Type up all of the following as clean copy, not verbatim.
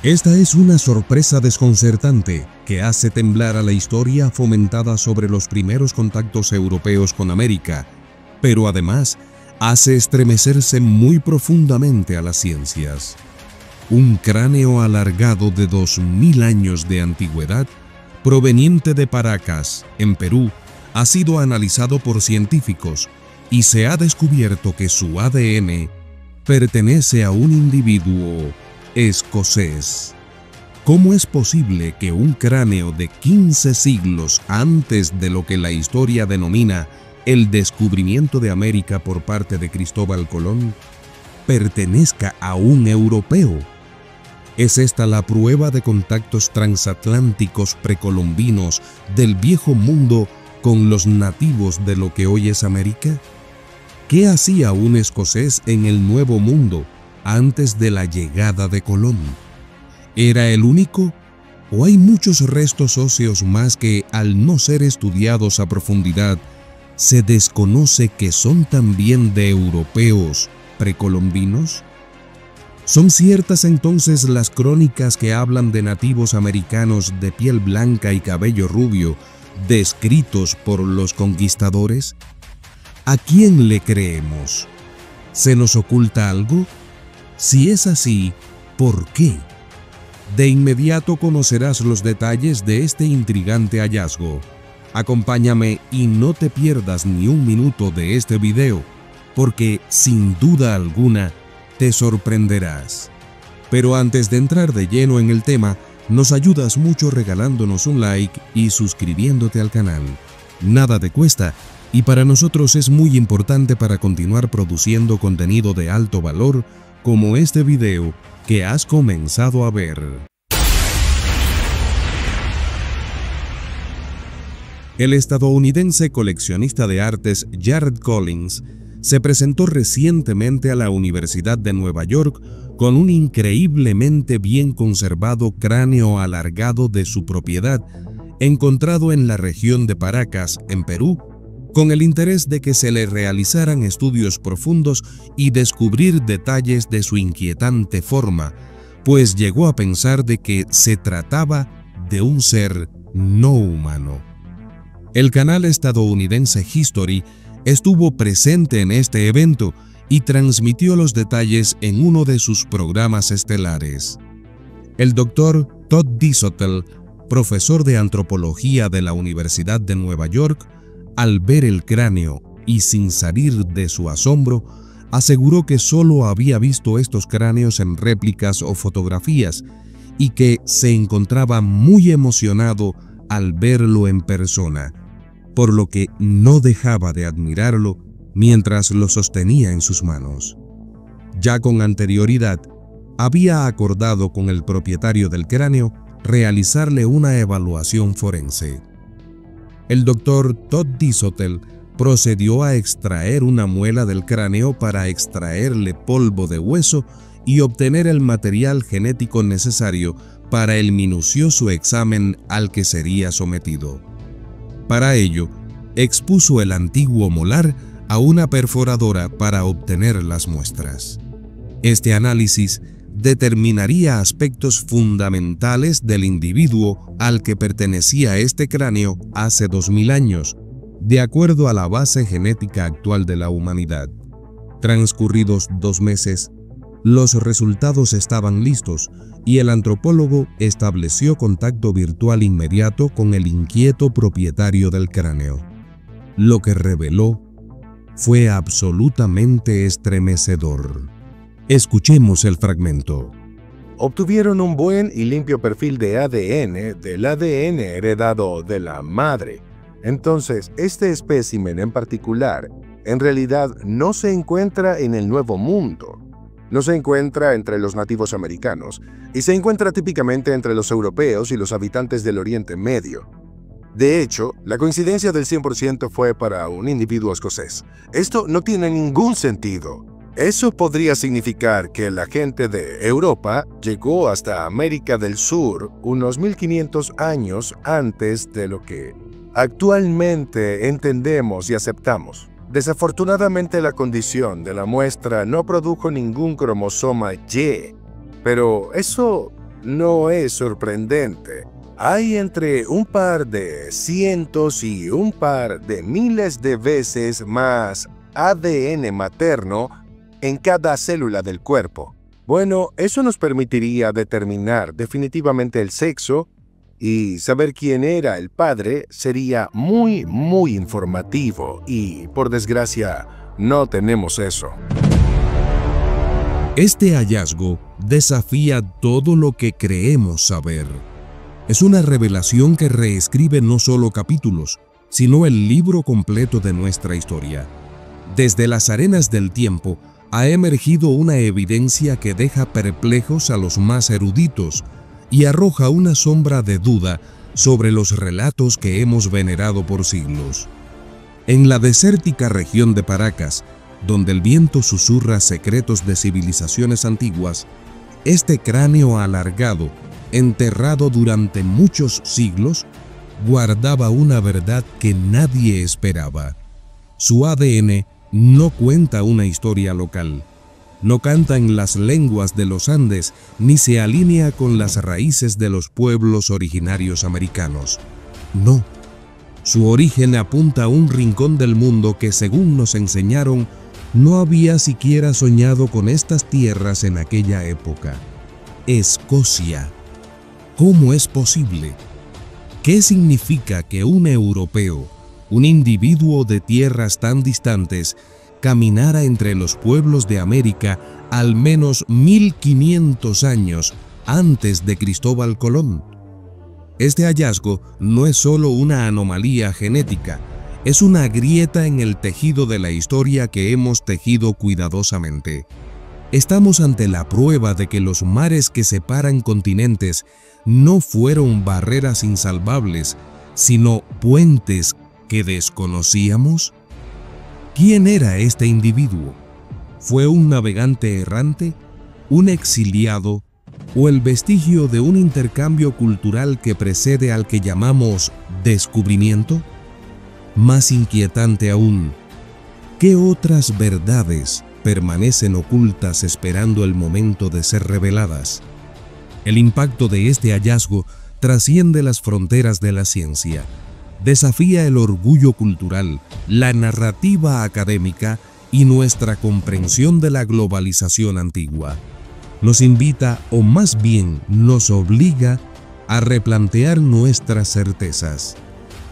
Esta es una sorpresa desconcertante que hace temblar a la historia fomentada sobre los primeros contactos europeos con América, pero además hace estremecerse muy profundamente a las ciencias. Un cráneo alargado de 2000 años de antigüedad, proveniente de Paracas, en Perú, ha sido analizado por científicos y se ha descubierto que su ADN pertenece a un individuo escocés. ¿Cómo es posible que un cráneo de 15 siglos antes de lo que la historia denomina el descubrimiento de América por parte de Cristóbal Colón pertenezca a un europeo? ¿Es esta la prueba de contactos transatlánticos precolombinos del viejo mundo con los nativos de lo que hoy es América? ¿Qué hacía un escocés en el Nuevo Mundo antes de la llegada de Colón? ¿Era el único? ¿O hay muchos restos óseos más que, al no ser estudiados a profundidad, se desconoce que son también de europeos precolombinos? ¿Son ciertas entonces las crónicas que hablan de nativos americanos de piel blanca y cabello rubio, descritos por los conquistadores? ¿A quién le creemos? ¿Se nos oculta algo? Si es así, ¿por qué? De inmediato conocerás los detalles de este intrigante hallazgo. Acompáñame y no te pierdas ni un minuto de este video, porque sin duda alguna te sorprenderás. Pero antes de entrar de lleno en el tema, nos ayudas mucho regalándonos un like y suscribiéndote al canal. Nada te cuesta y para nosotros es muy importante para continuar produciendo contenido de alto valor como este video que has comenzado a ver. El estadounidense coleccionista de artes Jared Collins se presentó recientemente a la Universidad de Nueva York con un increíblemente bien conservado cráneo alargado de su propiedad, encontrado en la región de Paracas, en Perú, con el interés de que se le realizaran estudios profundos y descubrir detalles de su inquietante forma, pues llegó a pensar de que se trataba de un ser no humano. El canal estadounidense History estuvo presente en este evento y transmitió los detalles en uno de sus programas estelares. El doctor Todd Deishotel, profesor de antropología de la Universidad de Nueva York, al ver el cráneo y sin salir de su asombro, aseguró que solo había visto estos cráneos en réplicas o fotografías y que se encontraba muy emocionado al verlo en persona, por lo que no dejaba de admirarlo mientras lo sostenía en sus manos. Ya con anterioridad, había acordado con el propietario del cráneo realizarle una evaluación forense. El doctor Todd Deishotel procedió a extraer una muela del cráneo para extraerle polvo de hueso y obtener el material genético necesario para el minucioso examen al que sería sometido. Para ello, expuso el antiguo molar a una perforadora para obtener las muestras. Este análisis determinaría aspectos fundamentales del individuo al que pertenecía este cráneo hace 2000 años, de acuerdo a la base genética actual de la humanidad. Transcurridos 2 meses, los resultados estaban listos y el antropólogo estableció contacto virtual inmediato con el inquieto propietario del cráneo. Lo que reveló fue absolutamente estremecedor. Escuchemos el fragmento. Obtuvieron un buen y limpio perfil de ADN del ADN heredado de la madre. Entonces, este espécimen en particular, en realidad no se encuentra en el Nuevo Mundo. No se encuentra entre los nativos americanos y se encuentra típicamente entre los europeos y los habitantes del Oriente Medio. De hecho, la coincidencia del 100% fue para un individuo escocés. Esto no tiene ningún sentido. Eso podría significar que la gente de Europa llegó hasta América del Sur unos 1500 años antes de lo que actualmente entendemos y aceptamos. Desafortunadamente, la condición de la muestra no produjo ningún cromosoma Y, pero eso no es sorprendente. Hay entre un par de cientos y un par de miles de veces más ADN materno en cada célula del cuerpo. Bueno, eso nos permitiría determinar definitivamente el sexo, y saber quién era el padre sería muy informativo, y por desgracia no tenemos eso. Este hallazgo desafía todo lo que creemos saber. Es una revelación que reescribe no solo capítulos, sino el libro completo de nuestra historia. Desde las arenas del tiempo ha emergido una evidencia que deja perplejos a los más eruditos y arroja una sombra de duda sobre los relatos que hemos venerado por siglos. En la desértica región de Paracas, donde el viento susurra secretos de civilizaciones antiguas, este cráneo alargado, enterrado durante muchos siglos, guardaba una verdad que nadie esperaba. Su ADN no cuenta una historia local, no canta en las lenguas de los Andes, ni se alinea con las raíces de los pueblos originarios americanos. No, su origen apunta a un rincón del mundo que, según nos enseñaron, no había siquiera soñado con estas tierras en aquella época. Escocia. ¿Cómo es posible? ¿Qué significa que un europeo, un individuo de tierras tan distantes, caminara entre los pueblos de América al menos 1500 años antes de Cristóbal Colón? Este hallazgo no es solo una anomalía genética, es una grieta en el tejido de la historia que hemos tejido cuidadosamente. Estamos ante la prueba de que los mares que separan continentes no fueron barreras insalvables, sino puentes que desconocíamos. ¿Quién era este individuo? ¿Fue un navegante errante, un exiliado o el vestigio de un intercambio cultural que precede al que llamamos descubrimiento? Más inquietante aún, ¿qué otras verdades permanecen ocultas esperando el momento de ser reveladas? El impacto de este hallazgo trasciende las fronteras de la ciencia. Desafía el orgullo cultural, la narrativa académica y nuestra comprensión de la globalización antigua. Nos invita, o más bien nos obliga, a replantear nuestras certezas.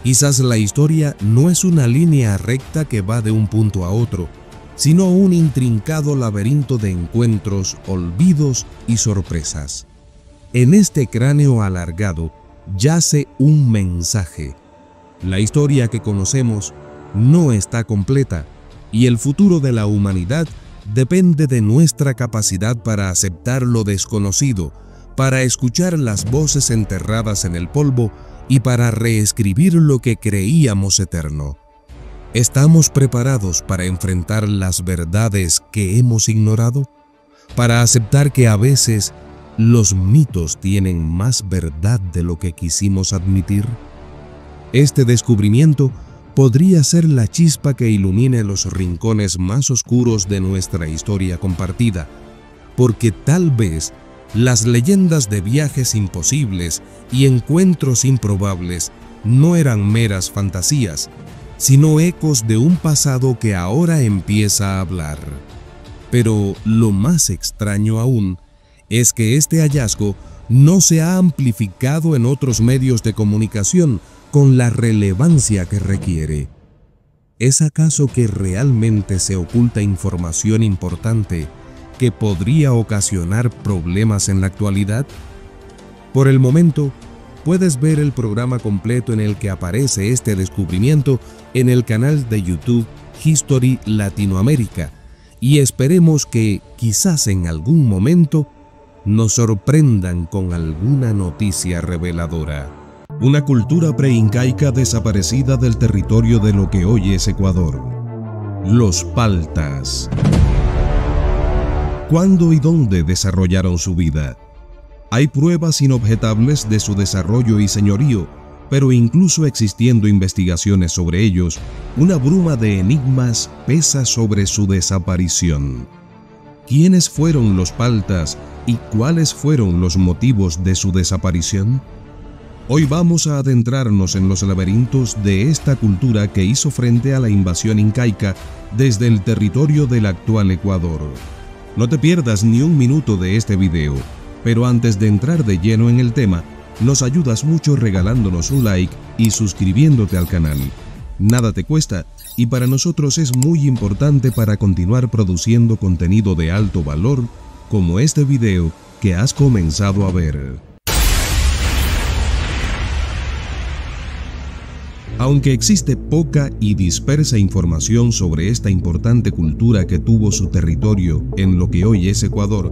Quizás la historia no es una línea recta que va de un punto a otro, sino un intrincado laberinto de encuentros, olvidos y sorpresas. En este cráneo alargado yace un mensaje. La historia que conocemos no está completa, y el futuro de la humanidad depende de nuestra capacidad para aceptar lo desconocido, para escuchar las voces enterradas en el polvo y para reescribir lo que creíamos eterno. ¿Estamos preparados para enfrentar las verdades que hemos ignorado? ¿Para aceptar que a veces los mitos tienen más verdad de lo que quisimos admitir? Este descubrimiento podría ser la chispa que ilumine los rincones más oscuros de nuestra historia compartida, porque tal vez las leyendas de viajes imposibles y encuentros improbables no eran meras fantasías, sino ecos de un pasado que ahora empieza a hablar. Pero lo más extraño aún es que este hallazgo no se ha amplificado en otros medios de comunicación con la relevancia que requiere. ¿Es acaso que realmente se oculta información importante que podría ocasionar problemas en la actualidad? Por el momento, puedes ver el programa completo en el que aparece este descubrimiento en el canal de YouTube History Latinoamérica, y esperemos que, quizás en algún momento, nos sorprendan con alguna noticia reveladora. Una cultura preincaica desaparecida del territorio de lo que hoy es Ecuador. Los paltas. ¿Cuándo y dónde desarrollaron su vida? Hay pruebas inobjetables de su desarrollo y señorío, pero incluso existiendo investigaciones sobre ellos, una bruma de enigmas pesa sobre su desaparición. ¿Quiénes fueron los paltas ¿Y cuáles fueron los motivos de su desaparición? Hoy vamos a adentrarnos en los laberintos de esta cultura que hizo frente a la invasión incaica desde el territorio del actual Ecuador. No te pierdas ni un minuto de este video, pero antes de entrar de lleno en el tema, nos ayudas mucho regalándonos un like y suscribiéndote al canal. Nada te cuesta y para nosotros es muy importante para continuar produciendo contenido de alto valor como este video que has comenzado a ver. Aunque existe poca y dispersa información sobre esta importante cultura que tuvo su territorio en lo que hoy es Ecuador,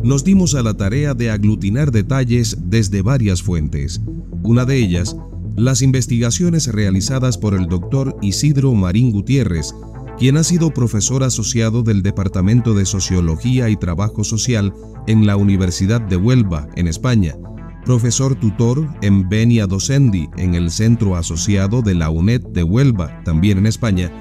nos dimos a la tarea de aglutinar detalles desde varias fuentes. Una de ellas, las investigaciones realizadas por el Dr. Isidro Marín Gutiérrez, quien ha sido profesor asociado del Departamento de Sociología y Trabajo Social en la Universidad de Huelva, en España, profesor tutor en Venia Docendi en el Centro Asociado de la UNED de Huelva, también en España,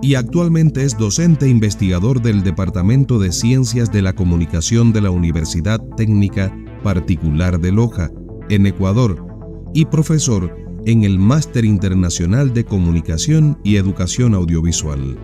y actualmente es docente investigador del Departamento de Ciencias de la Comunicación de la Universidad Técnica Particular de Loja, en Ecuador, y profesor en el Máster Internacional de Comunicación y Educación Audiovisual.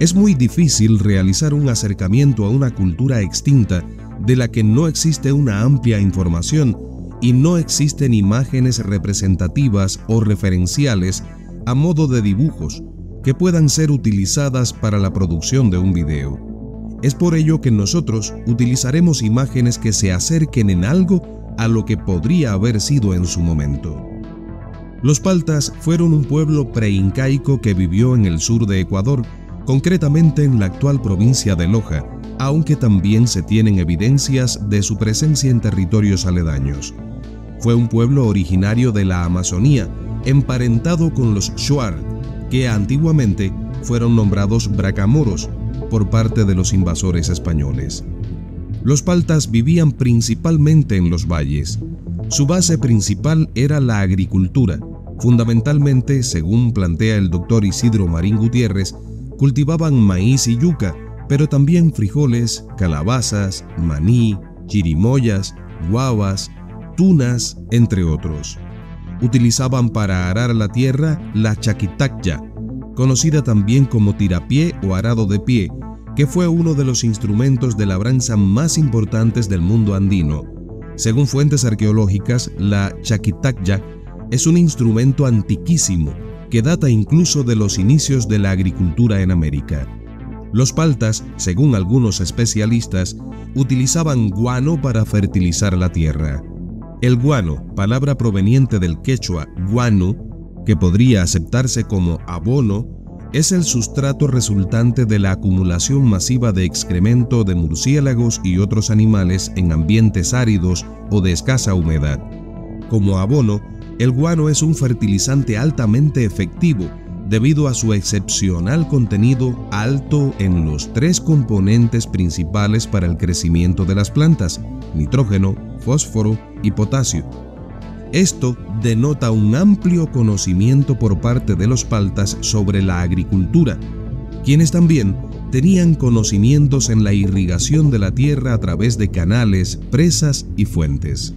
Es muy difícil realizar un acercamiento a una cultura extinta de la que no existe una amplia información y no existen imágenes representativas o referenciales a modo de dibujos que puedan ser utilizadas para la producción de un video. Es por ello que nosotros utilizaremos imágenes que se acerquen en algo a lo que podría haber sido en su momento. Los paltas fueron un pueblo preincaico que vivió en el sur de Ecuador, concretamente en la actual provincia de Loja, aunque también se tienen evidencias de su presencia en territorios aledaños. Fue un pueblo originario de la Amazonía, emparentado con los Shuar, que antiguamente fueron nombrados bracamoros por parte de los invasores españoles. Los paltas vivían principalmente en los valles. Su base principal era la agricultura. Fundamentalmente, según plantea el doctor Isidro Marín Gutiérrez, cultivaban maíz y yuca, pero también frijoles, calabazas, maní, chirimoyas, guavas, tunas, entre otros. Utilizaban para arar la tierra la chaquitacya, conocida también como tirapié o arado de pie, que fue uno de los instrumentos de labranza más importantes del mundo andino. Según fuentes arqueológicas, la chaquitacya es un instrumento antiquísimo que data incluso de los inicios de la agricultura en América. Los paltas, según algunos especialistas, utilizaban guano para fertilizar la tierra. El guano, palabra proveniente del quechua guano, que podría aceptarse como abono, es el sustrato resultante de la acumulación masiva de excremento de murciélagos y otros animales en ambientes áridos o de escasa humedad. Como abono, el guano es un fertilizante altamente efectivo debido a su excepcional contenido alto en los tres componentes principales para el crecimiento de las plantas: nitrógeno, fósforo y potasio. Esto denota un amplio conocimiento por parte de los paltas sobre la agricultura, quienes también tenían conocimientos en la irrigación de la tierra a través de canales, presas y fuentes.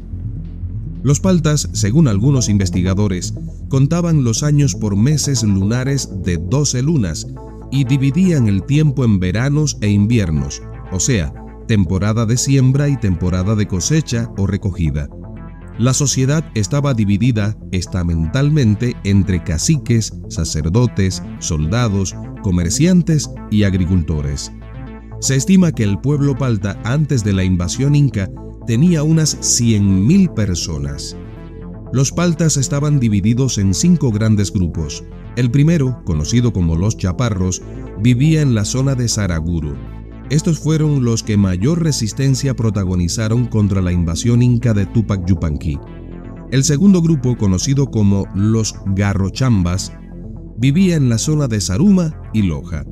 Los paltas, según algunos investigadores, contaban los años por meses lunares de 12 lunas y dividían el tiempo en veranos e inviernos, o sea, temporada de siembra y temporada de cosecha o recogida. La sociedad estaba dividida estamentalmente entre caciques, sacerdotes, soldados, comerciantes y agricultores. Se estima que el pueblo palta antes de la invasión inca tenía unas 100.000 personas. Los paltas estaban divididos en 5 grandes grupos. El primero, conocido como los chaparros, vivía en la zona de Saraguro. Estos fueron los que mayor resistencia protagonizaron contra la invasión inca de Túpac Yupanqui. El segundo grupo, conocido como los garrochambas, vivía en la zona de Zaruma y Loja.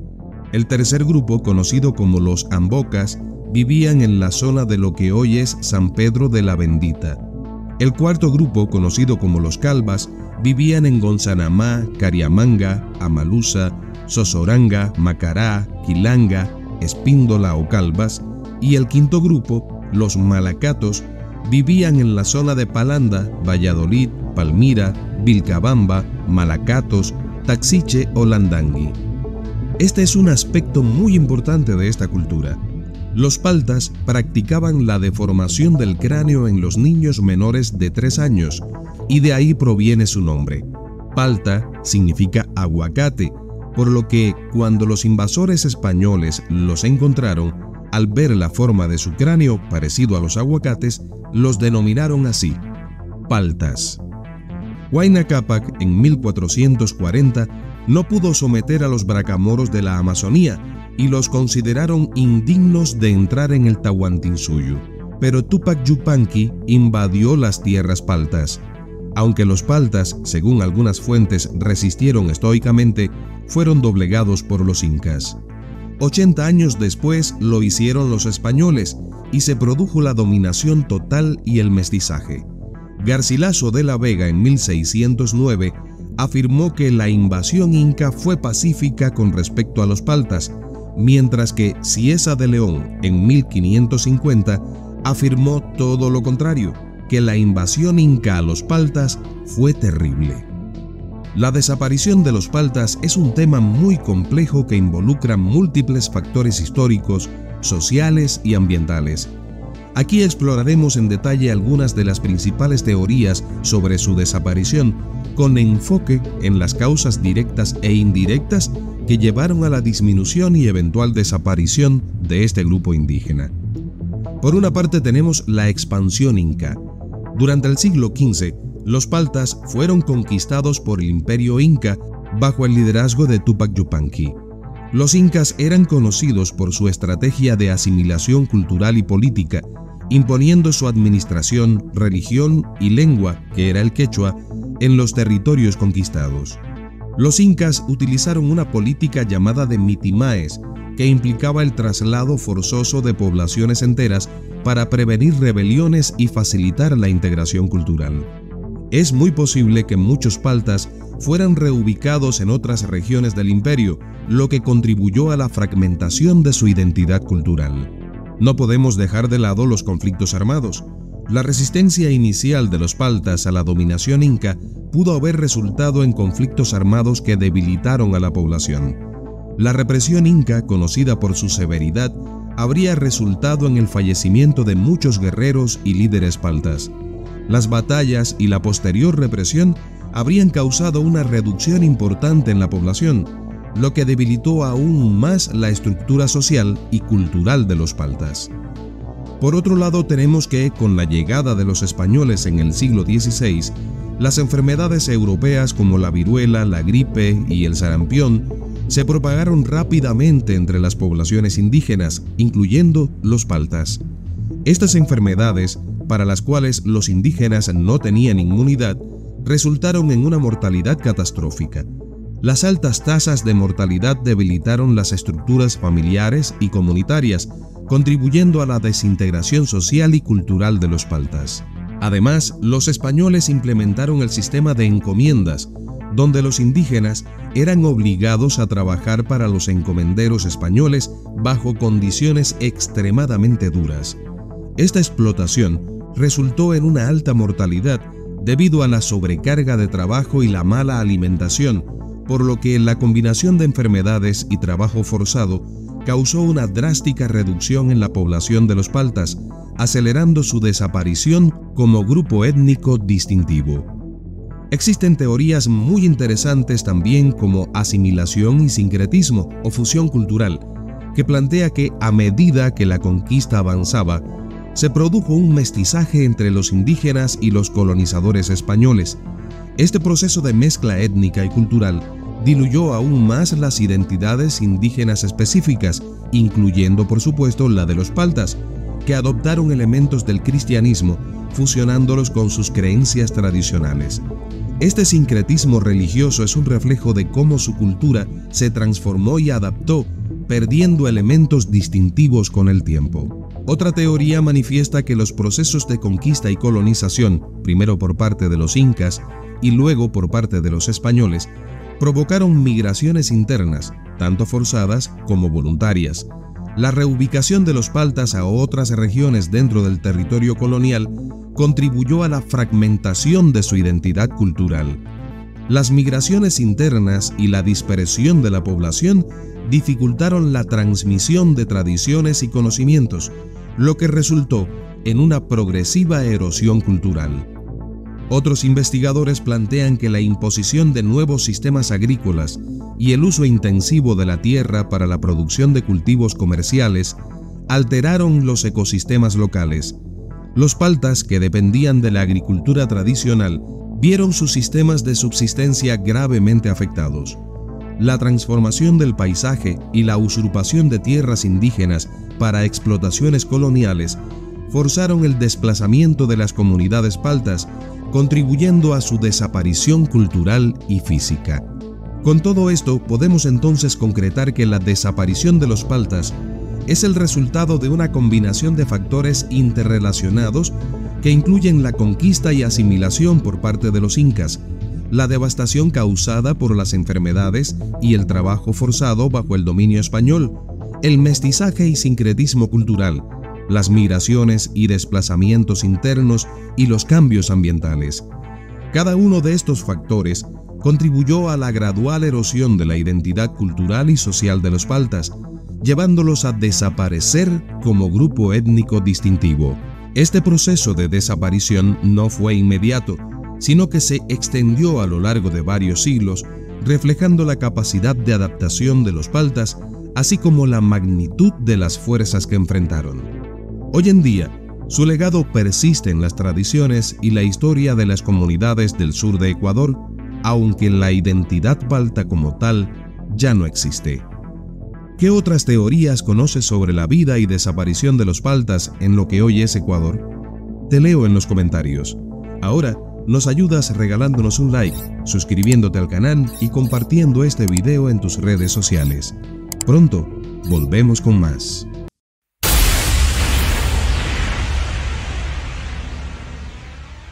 El tercer grupo, conocido como los ambocas, vivían en la zona de lo que hoy es San Pedro de la Bendita. El cuarto grupo, conocido como los calvas, vivían en Gonzanamá, Cariamanga, Amaluza, Sosoranga, Macará, Quilanga, Espíndola o Calvas, y el quinto grupo los malacatos, vivían en la zona de Palanda, Valladolid, Palmira, Vilcabamba, Malacatos, Taxiche o Landangui. Este es un aspecto muy importante de esta cultura. Los paltas practicaban la deformación del cráneo en los niños menores de 3 años, y de ahí proviene su nombre. Palta significa aguacate, por lo que cuando los invasores españoles los encontraron, al ver la forma de su cráneo parecido a los aguacates, los denominaron así, paltas. Huayna Cápac en 1440 no pudo someter a los bracamoros de la Amazonía y los consideraron indignos de entrar en el Tahuantinsuyo, pero Túpac Yupanqui invadió las tierras paltas. Aunque los paltas, según algunas fuentes, resistieron estoicamente, fueron doblegados por los incas. 80 años después lo hicieron los españoles y se produjo la dominación total y el mestizaje. Garcilaso de la Vega en 1609 afirmó que la invasión inca fue pacífica con respecto a los paltas, mientras que Cieza de León en 1550 afirmó todo lo contrario, que la invasión inca a los paltas fue terrible. La desaparición de los paltas es un tema muy complejo que involucra múltiples factores históricos, sociales y ambientales. Aquí exploraremos en detalle algunas de las principales teorías sobre su desaparición, con enfoque en las causas directas e indirectas que llevaron a la disminución y eventual desaparición de este grupo indígena. Por una parte tenemos la expansión inca. Durante el siglo XV, los paltas fueron conquistados por el imperio inca bajo el liderazgo de Túpac Yupanqui. Los incas eran conocidos por su estrategia de asimilación cultural y política, imponiendo su administración, religión y lengua, que era el quechua, en los territorios conquistados. Los incas utilizaron una política llamada de mitimaes, que implicaba el traslado forzoso de poblaciones enteras para prevenir rebeliones y facilitar la integración cultural. Es muy posible que muchos paltas fueran reubicados en otras regiones del imperio, lo que contribuyó a la fragmentación de su identidad cultural. No podemos dejar de lado los conflictos armados. La resistencia inicial de los paltas a la dominación inca pudo haber resultado en conflictos armados que debilitaron a la población. La represión inca, conocida por su severidad, habría resultado en el fallecimiento de muchos guerreros y líderes paltas. Las batallas y la posterior represión habrían causado una reducción importante en la población, lo que debilitó aún más la estructura social y cultural de los paltas. Por otro lado, tenemos que, con la llegada de los españoles en el siglo XVI, las enfermedades europeas como la viruela, la gripe y el sarampión se propagaron rápidamente entre las poblaciones indígenas, incluyendo los paltas. Estas enfermedades, para las cuales los indígenas no tenían inmunidad, resultaron en una mortalidad catastrófica. Las altas tasas de mortalidad debilitaron las estructuras familiares y comunitarias, contribuyendo a la desintegración social y cultural de los paltas. Además, los españoles implementaron el sistema de encomiendas, donde los indígenas eran obligados a trabajar para los encomenderos españoles bajo condiciones extremadamente duras. Esta explotación resultó en una alta mortalidad debido a la sobrecarga de trabajo y la mala alimentación, por lo que la combinación de enfermedades y trabajo forzado causó una drástica reducción en la población de los paltas, acelerando su desaparición como grupo étnico distintivo. Existen teorías muy interesantes también como asimilación y sincretismo o fusión cultural, que plantea que a medida que la conquista avanzaba, se produjo un mestizaje entre los indígenas y los colonizadores españoles. Este proceso de mezcla étnica y cultural diluyó aún más las identidades indígenas específicas, incluyendo por supuesto la de los paltas, que adoptaron elementos del cristianismo, fusionándolos con sus creencias tradicionales. Este sincretismo religioso es un reflejo de cómo su cultura se transformó y adaptó, perdiendo elementos distintivos con el tiempo. Otra teoría manifiesta que los procesos de conquista y colonización, primero por parte de los incas y luego por parte de los españoles, provocaron migraciones internas, tanto forzadas como voluntarias. La reubicación de los paltas a otras regiones dentro del territorio colonial contribuyó a la fragmentación de su identidad cultural. Las migraciones internas y la dispersión de la población dificultaron la transmisión de tradiciones y conocimientos, lo que resultó en una progresiva erosión cultural. Otros investigadores plantean que la imposición de nuevos sistemas agrícolas y el uso intensivo de la tierra para la producción de cultivos comerciales alteraron los ecosistemas locales. Los paltas, que dependían de la agricultura tradicional, vieron sus sistemas de subsistencia gravemente afectados. La transformación del paisaje y la usurpación de tierras indígenas para explotaciones coloniales forzaron el desplazamiento de las comunidades paltas, contribuyendo a su desaparición cultural y física. Con todo esto, podemos entonces concretar que la desaparición de los paltas es el resultado de una combinación de factores interrelacionados que incluyen la conquista y asimilación por parte de los incas, la devastación causada por las enfermedades y el trabajo forzado bajo el dominio español, el mestizaje y sincretismo cultural, las migraciones y desplazamientos internos y los cambios ambientales. Cada uno de estos factores contribuyó a la gradual erosión de la identidad cultural y social de los paltas, llevándolos a desaparecer como grupo étnico distintivo. Este proceso de desaparición no fue inmediato, sino que se extendió a lo largo de varios siglos, reflejando la capacidad de adaptación de los paltas, así como la magnitud de las fuerzas que enfrentaron. Hoy en día, su legado persiste en las tradiciones y la historia de las comunidades del sur de Ecuador, aunque la identidad palta como tal ya no existe. ¿Qué otras teorías conoces sobre la vida y desaparición de los paltas en lo que hoy es Ecuador? Te leo en los comentarios. Ahora, nos ayudas regalándonos un like, suscribiéndote al canal y compartiendo este video en tus redes sociales. Pronto, volvemos con más.